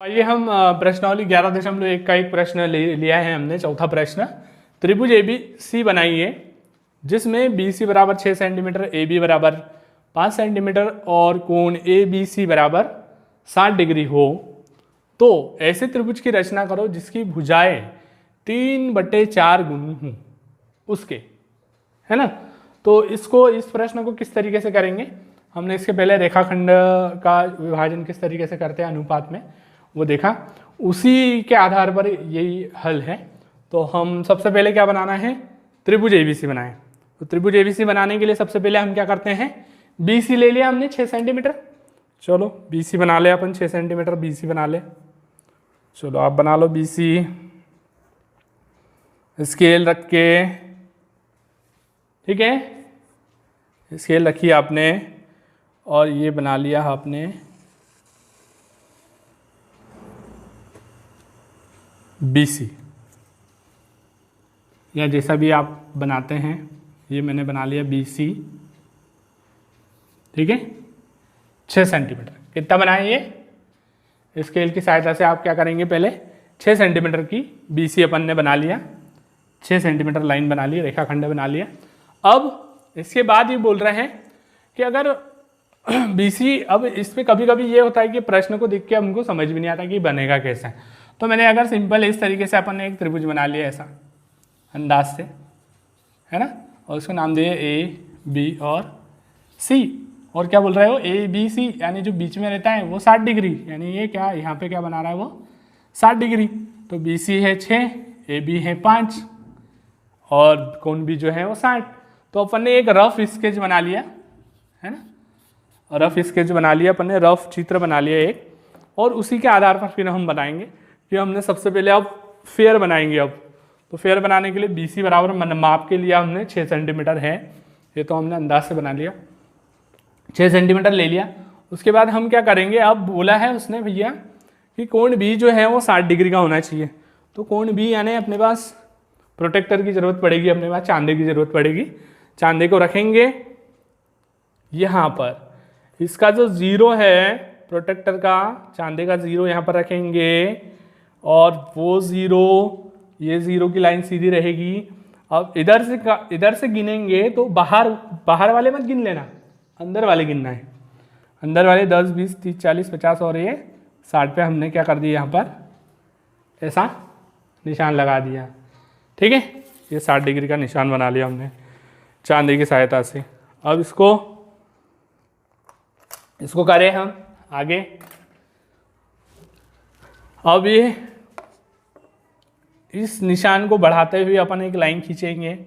आइए हम प्रश्नावली 11.1 का एक प्रश्न लिया है हमने। चौथा प्रश्न, त्रिभुज ABC बनाइए जिसमें BC बराबर 6 सेंटीमीटर, AB बराबर 5 सेंटीमीटर और कोण ABC बराबर 60 डिग्री हो, तो ऐसे त्रिभुज की रचना करो जिसकी भुजाएं 3/4 गुनी हों उसके, है ना। तो इस प्रश्न को किस तरीके से करेंगे, हमने इसके पहले रेखाखंड का विभाजन किस तरीके से करते हैं अनुपात में वो देखा, उसी के आधार पर यही हल है। तो हम सबसे पहले क्या बनाना है, त्रिभुज ABC बनाएं। तो त्रिभुज ABC बनाने के लिए सबसे पहले हम क्या करते हैं, BC ले लिया हमने 6 सेंटीमीटर। चलो BC बना ले अपन, 6 सेंटीमीटर BC बना ले। चलो आप बना लो BC, स्केल रख के, ठीक है, स्केल रखी आपने और ये बना लिया आपने BC, या जैसा भी आप बनाते हैं, ये मैंने बना लिया BC, ठीक है। 6 सेंटीमीटर कितना बनाए ये, स्केल की सहायता से आप क्या करेंगे, पहले 6 सेंटीमीटर की BC अपन ने बना लिया, 6 सेंटीमीटर लाइन बना ली, रेखाखंड बना लिया। अब इसके बाद ये बोल रहे हैं कि अगर BC, अब इसमें कभी कभी ये होता है कि प्रश्न को देख के हमको समझ भी नहीं आता कि बनेगा कैसे। तो मैंने अगर सिंपल इस तरीके से अपन ने एक त्रिभुज बना लिया ऐसा अंदाज से, है ना, और उसको नाम दिए A, B और C। और क्या बोल रहे हो, ABC, यानी जो बीच में रहता है वो 60 डिग्री, यानी ये क्या यहाँ पे क्या बना रहा है वो 60 डिग्री। तो BC है 6, AB है 5 और कोण B जो है वो 60। तो अपन ने एक रफ स्केच बना लिया, है ना, रफ स्केच बना लिया अपन ने, रफ चित्र बना लिया एक, और उसी के आधार पर फिर हम बनाएंगे कि हमने सबसे पहले अब फेयर बनाएंगे। अब तो फेयर बनाने के लिए BC बराबर माप के लिया हमने 6 सेंटीमीटर है, ये तो हमने अंदाज से बना लिया, 6 सेंटीमीटर ले लिया। उसके बाद हम क्या करेंगे, अब बोला है उसने भैया कि कोण B जो है वो 60 डिग्री का होना चाहिए। तो कोण B यानी अपने पास प्रोटेक्टर की ज़रूरत पड़ेगी, अपने पास चांदे की ज़रूरत पड़ेगी। चांदे को रखेंगे यहाँ पर, इसका जो 0 है प्रोटेक्टर का, चांदे का 0 यहाँ पर रखेंगे, और वो 0, ये 0 की लाइन सीधी रहेगी। अब इधर से गिनेंगे तो बाहर वाले मत गिन लेना, अंदर वाले गिनना है। अंदर वाले 10, 20, 30, 40, 50 और ये 60 पे हमने क्या कर दिया, यहाँ पर ऐसा निशान लगा दिया, ठीक है। ये 60 डिग्री का निशान बना लिया हमने चांदी की सहायता से। अब इसको करें हम आगे। अब ये इस निशान को बढ़ाते हुए अपन एक लाइन खींचेंगे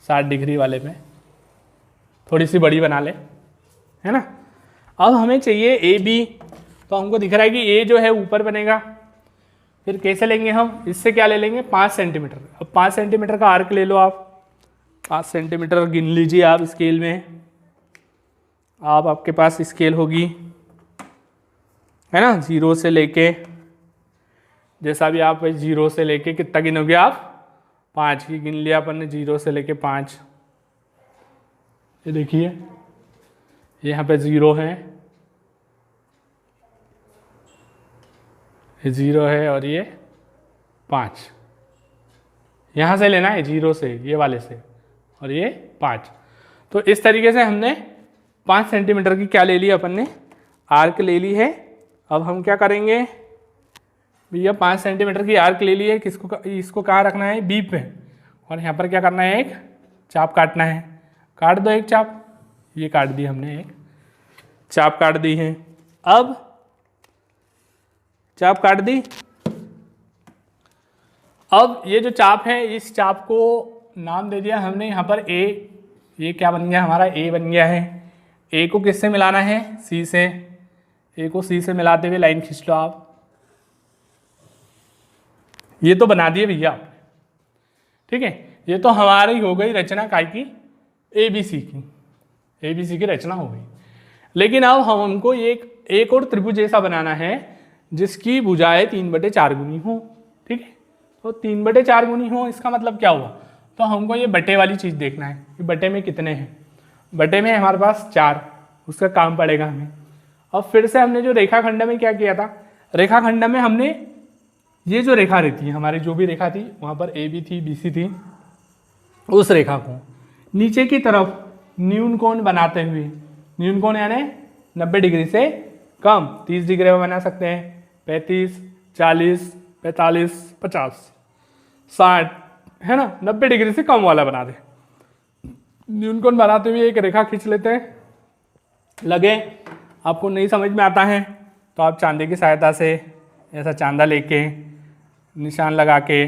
60 डिग्री वाले पे, थोड़ी सी बड़ी बना ले, है ना। अब हमें चाहिए AB, तो हमको दिख रहा है कि A जो है ऊपर बनेगा। फिर कैसे लेंगे हम, इससे क्या ले लेंगे, 5 सेंटीमीटर। अब 5 सेंटीमीटर का आर्क ले लो आप, 5 सेंटीमीटर गिन लीजिए आप स्केल में, आपके पास स्केल होगी, है ना, 0 से लेके, जैसा भी आप 0 से लेके कितना गिनोगे आप, 5 की गिन लिया अपन ने, 0 से लेके 5। ये देखिए यहाँ पे 0 है, ये 0 है और ये 5, यहाँ से लेना है 0 से, ये वाले से, और ये 5। तो इस तरीके से हमने 5 सेंटीमीटर की क्या ले ली अपन ने, आर्क ले ली है। अब हम क्या करेंगे भैया, 5 सेंटीमीटर की आर्क ले ली है, इसको कहाँ रखना है, B पे, और यहाँ पर क्या करना है, एक चाप काटना है। काट दो एक चाप, ये काट दी हमने, एक चाप काट दी है। अब चाप काट दी, अब ये जो चाप है, इस चाप को नाम दे दिया हमने यहाँ पर A। ये क्या बन गया हमारा, A बन गया है। A को किससे मिलाना है, C से। A को C से मिलाते हुए लाइन खींच लो आप। ये तो बना दिए भैया आपने, ठीक है। ये तो हमारी हो गई रचना काय की, ABC की रचना हो गई। लेकिन अब हमको एक और त्रिभुज ऐसा बनाना है जिसकी भुजाएं 3/4 गुनी हो, ठीक है। तो 3/4 गुनी हो, इसका मतलब क्या हुआ, तो हमको ये बटे वाली चीज़ देखना है कि बटे में कितने हैं। बटे में हमारे पास 4, उसका काम पड़ेगा हमें। अब फिर से हमने जो रेखाखंड में क्या किया था, रेखाखंड में हमने ये जो रेखा रहती है हमारी, जो भी रेखा थी वहाँ पर ए बी थी, बी सी थी, उस रेखा को नीचे की तरफ न्यून कोण बनाते हुए, न्यून कोण यानी 90 डिग्री से कम, 30 डिग्री में बना सकते हैं, 35, 40, 45, 50, 60, है ना, 90 डिग्री से कम वाला बना दे। न्यून कोण बनाते हुए एक रेखा खींच लेते हैं। लगे आपको नहीं समझ में आता है तो आप चांदे की सहायता से ऐसा चांदा लेके निशान लगा के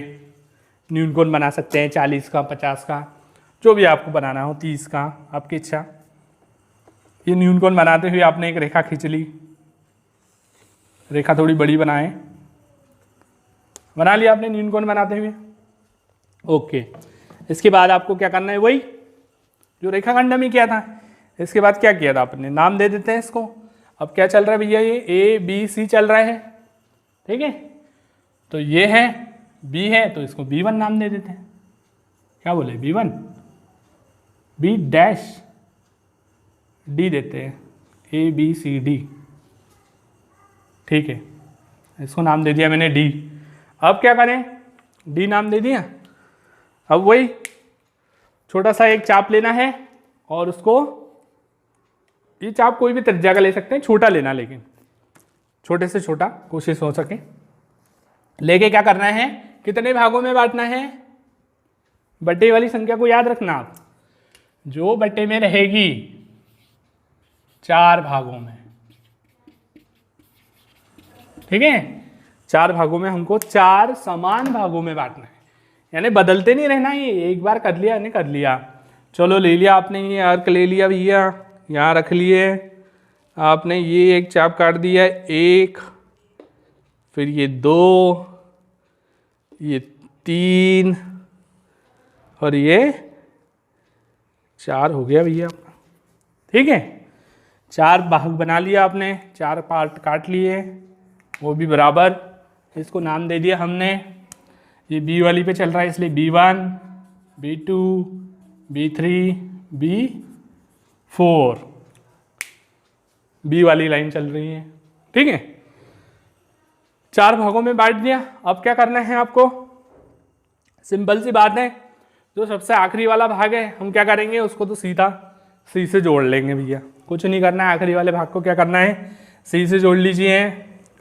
न्यून कोण बना सकते हैं, 40 का, 50 का, जो भी आपको बनाना हो, 30 का, आपकी इच्छा। ये न्यून कोण बनाते हुए आपने एक रेखा खींच ली, रेखा थोड़ी बड़ी बनाएं, बना लिया आपने न्यून कोण बनाते हुए। ओके, इसके बाद आपको क्या करना है, वही जो रेखाखंड में किया था। इसके बाद क्या किया था आपने, नाम दे देते हैं इसको। अब क्या चल रहा है भैया, ये ए बी सी चल रहा है, ठीक है, तो ये है बी है तो इसको B1 नाम दे देते हैं। क्या बोले, B1, B डैश D देते हैं, A B C D, ठीक है, इसको नाम दे दिया मैंने D। अब क्या करें, D नाम दे दिया। अब वही छोटा सा एक चाप लेना है और उसको, ये चाप कोई भी त्रिज्या का ले सकते हैं, छोटा लेना, लेकिन छोटे से छोटा कोशिश हो सके लेके क्या करना है, कितने भागों में बांटना है, बट्टे वाली संख्या को याद रखना आप, जो बट्टे में रहेगी 4 भागों में, ठीक है, 4 भागों में हमको 4 समान भागों में बांटना है, यानी बदलते नहीं रहना। ये एक बार कर लिया यानी कर लिया, चलो ले लिया आपने, ये अर्क ले लिया भैया, यहाँ रख लिए आपने, ये एक चाप काट दिया, 1, फिर ये 2, ये 3 और ये 4 हो गया भैया, ठीक है। 4 भाग बना लिया आपने, 4 पार्ट काट लिए, वो भी बराबर, इसको नाम दे दिया हमने। ये बी वाली पे चल रहा है इसलिए B1, B2, B3, B4, B वाली लाइन चल रही है, ठीक है। 4 भागों में बांट दिया। अब क्या करना है आपको, सिंपल सी बात है, जो सबसे आखिरी वाला भाग है हम क्या करेंगे, उसको तो सीधा सी से जोड़ लेंगे भैया, कुछ नहीं करना है। आखिरी वाले भाग को क्या करना है, सी से जोड़ लीजिए।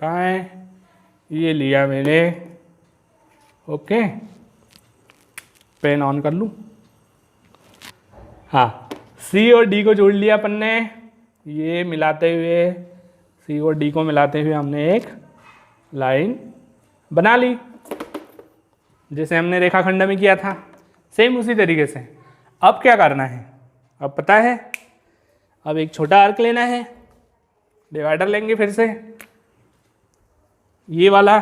कहाँ है, ये लिया मैंने, ओके, पेन ऑन कर लूँ, हाँ, सी और डी को जोड़ लिया अपन ने, ये मिलाते हुए, सी और डी को मिलाते हुए हमने एक लाइन बना ली, जैसे हमने रेखाखंड में किया था, सेम उसी तरीके से। अब क्या करना है, अब पता है, अब एक छोटा आर्क लेना है, डिवाइडर लेंगे फिर से, ये वाला।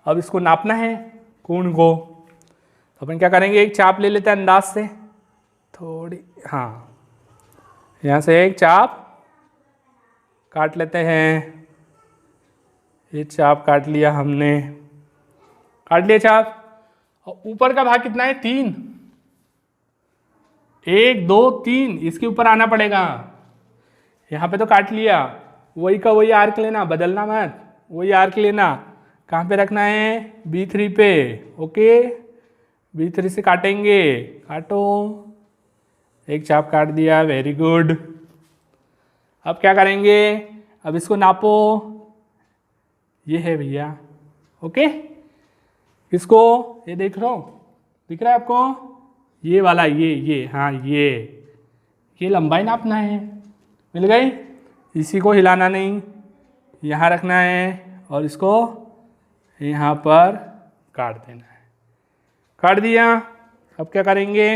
अब इसको नापना है कोण को, तो अपन क्या करेंगे, एक चाप ले लेते हैं अंदाज से थोड़ी, हाँ, यहाँ से एक चाप काट लेते हैं, ये चाप काट लिया हमने, काट लिया चाप। और ऊपर का भाग कितना है, 3, 1 2 3, इसके ऊपर आना पड़ेगा। यहाँ पे तो काट लिया, वही का वही आर्क लेना, बदलना मत, वही आर्क लेना। कहाँ पे रखना है, B3 पे, ओके, B3 से काटेंगे, काटो, एक चाप काट दिया, वेरी गुड। अब क्या करेंगे, अब इसको नापो, ये है भैया, ओके, इसको, ये देख रहा हूँ, दिख रहा है आपको, ये वाला, ये हाँ, ये लंबाई नापना है, मिल गई। इसी को हिलाना नहीं, यहाँ रखना है और इसको यहाँ पर काट देना है, काट दिया। अब क्या करेंगे,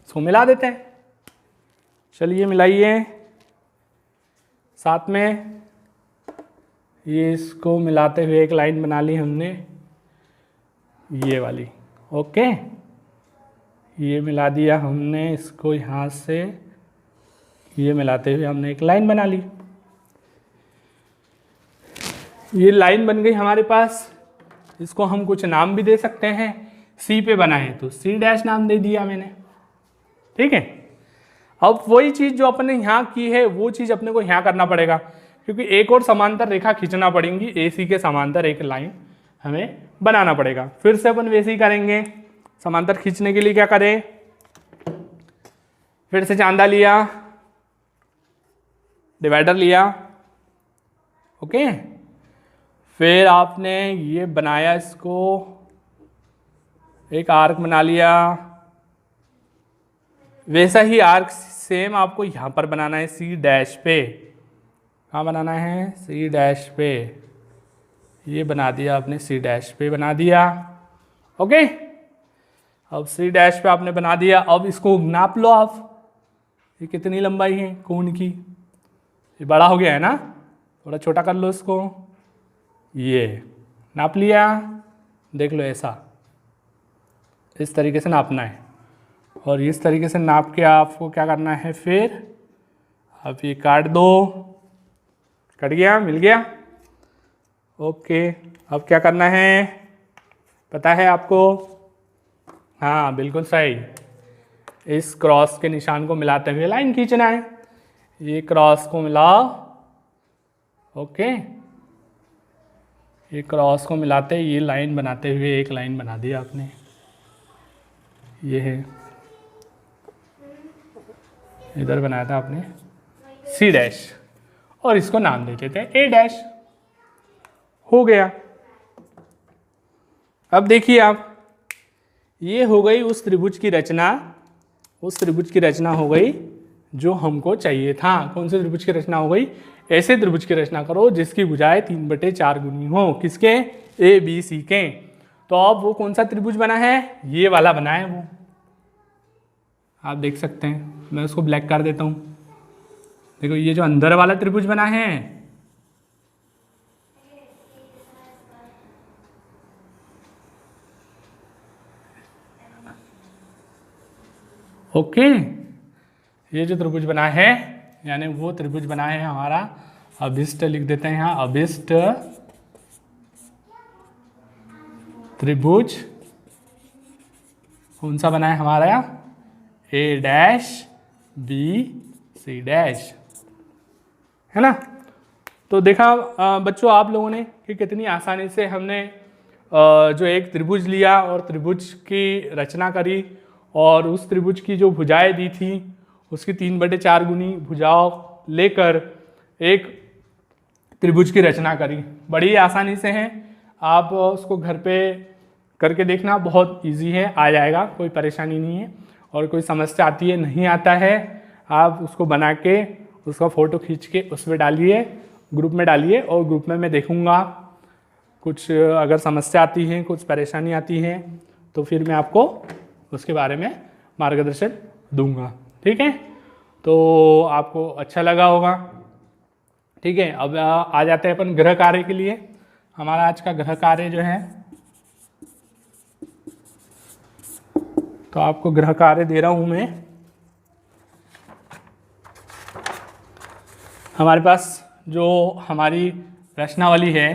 इसको मिला देते हैं, चलिए मिलाइए साथ में, ये इसको मिलाते हुए एक लाइन बना ली हमने, ये वाली, ओके, ये मिला दिया हमने इसको यहाँ से, ये मिलाते हुए हमने एक लाइन बना ली। ये लाइन बन गई हमारे पास, इसको हम कुछ नाम भी दे सकते हैं। सी पे बना है तो C डैश नाम दे दिया मैंने, ठीक है। अब वही चीज़ जो अपने यहाँ की है वो चीज़ अपने को यहाँ करना पड़ेगा, क्योंकि एक और समांतर रेखा खींचना पड़ेगी, AC के समांतर एक लाइन हमें बनाना पड़ेगा। फिर से अपन वैसे ही करेंगे। समांतर खींचने के लिए क्या करें, फिर से चांदा लिया, डिवाइडर लिया, ओके, फिर आपने ये बनाया, इसको एक आर्क बना लिया। वैसा ही आर्क सेम आपको यहाँ पर बनाना है C' पे। कहाँ बनाना है, C' पे। ये बना दिया आपने, C' पे बना दिया, ओके। अब C' पे आपने बना दिया। अब इसको नाप लो आप, ये कितनी लंबाई है कोण की, ये बड़ा हो गया है ना, थोड़ा छोटा कर लो इसको। ये नाप लिया, देख लो ऐसा, इस तरीके से नापना है। और इस तरीके से नाप के आपको क्या करना है, फिर आप ये काट दो। कट गया, मिल गया, ओके। अब क्या करना है पता है आपको, हाँ बिल्कुल सही, इस क्रॉस के निशान को मिलाते हुए लाइन खींचना है। ये क्रॉस को मिलाओ, ओके, ये क्रॉस को मिलाते ये लाइन बनाते हुए एक लाइन बना दी आपने, ये है, इधर बनाया था आपने C', और इसको नाम दे देते हैं A', हो गया। अब देखिए आप, ये हो गई उस त्रिभुज की रचना, उस त्रिभुज की रचना हो गई जो हमको चाहिए था। कौन से त्रिभुज की रचना हो गई, ऐसे त्रिभुज की रचना करो जिसकी भुजाएं 3/4 गुनी हो, किसके, ABC के। तो अब वो कौन सा त्रिभुज बना है, ये वाला बना है, वो आप देख सकते हैं। मैं उसको ब्लैक कर देता हूँ, देखो ये जो अंदर वाला त्रिभुज बना है, ओके, ये जो त्रिभुज बना है, यानी वो त्रिभुज बना है हमारा अभिष्ट, लिख देते हैं यहाँ अभिष्ट त्रिभुज। कौन सा बना है हमारा, A', है ना। तो देखा बच्चों आप लोगों ने कि कितनी आसानी से हमने जो एक त्रिभुज लिया और त्रिभुज की रचना करी, और उस त्रिभुज की जो भुजाएं दी थी उसकी 3/4 गुनी भुजाओं लेकर एक त्रिभुज की रचना करी। बड़ी आसानी से है, आप उसको घर पे करके देखना, बहुत इजी है, आ जाएगा, कोई परेशानी नहीं है। और कोई समस्या आती है, नहीं आता है, आप उसको बना के उसका फ़ोटो खींच के उसमें डालिए, ग्रुप में डालिए, और ग्रुप में मैं देखूंगा कुछ अगर समस्या आती है, कुछ परेशानी आती है, तो फिर मैं आपको उसके बारे में मार्गदर्शन दूंगा, ठीक है। तो आपको अच्छा लगा होगा, ठीक है। अब आ जाते हैं अपन गृह कार्य के लिए। हमारा आज का गृह कार्य जो है, तो आपको गृह कार्य दे रहा हूं मैं। हमारे पास जो हमारी प्रश्नावली है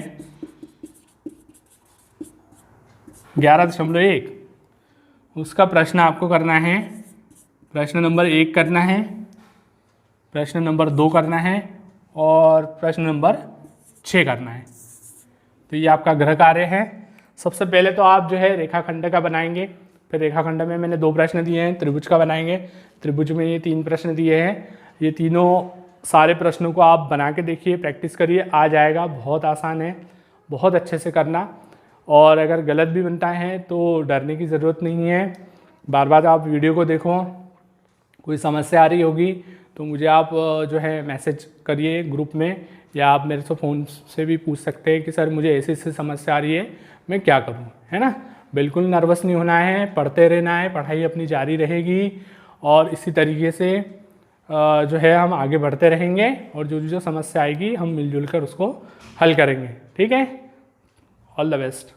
11.1, उसका प्रश्न आपको करना है, प्रश्न नंबर 1 करना है, प्रश्न नंबर 2 करना है, और प्रश्न नंबर 6 करना है। तो ये आपका गृह कार्य है। सबसे पहले तो आप जो है रेखाखंड का बनाएंगे, फिर रेखाखंड में मैंने 2 प्रश्न दिए हैं, त्रिभुज का बनाएंगे, त्रिभुज में ये 3 प्रश्न दिए हैं। ये तीनों सारे प्रश्नों को आप बना के देखिए, प्रैक्टिस करिए, आ जाएगा, बहुत आसान है, बहुत अच्छे से करना। और अगर गलत भी बनता है तो डरने की ज़रूरत नहीं है, बार बार आप वीडियो को देखो। कोई समस्या आ रही होगी तो मुझे आप जो है मैसेज करिए ग्रुप में, या आप मेरे से फ़ोन से भी पूछ सकते हैं कि सर मुझे ऐसी ऐसी समस्या आ रही है, मैं क्या करूं, है ना। बिल्कुल नर्वस नहीं होना है, पढ़ते रहना है, पढ़ाई अपनी जारी रहेगी, और इसी तरीके से जो है हम आगे बढ़ते रहेंगे, और जो जो समस्या आएगी हम मिलजुल कर उसको हल करेंगे, ठीक है। All the best.